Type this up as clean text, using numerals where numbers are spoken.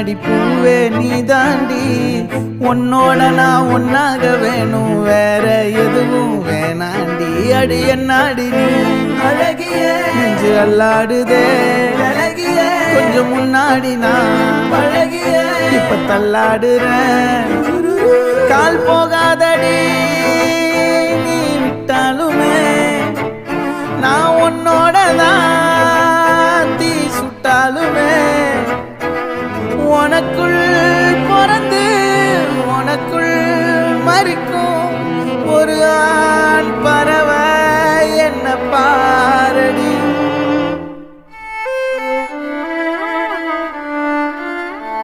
கண்ணாடி பூவே நீ தாண்டி உன்னோட நான் ஒன்னாக வேணும் வேற எதுவும் வேணாண்டி அடி என்னாடி நீ அழகிய நெஞ்சு அல்லாடுதே அழகிய கொஞ்சம் முன்னாடி நான் அழகிய இப்ப தள்ளாடுறேன் கால் போகாதடி நீ விட்டாலுமே நான் உன்னோட தான் தீ சுட்டாலுமே உனக்குள் பிறந்து உனக்குள் மறிக்கும் ஒரு ஆண் பறவை என்ன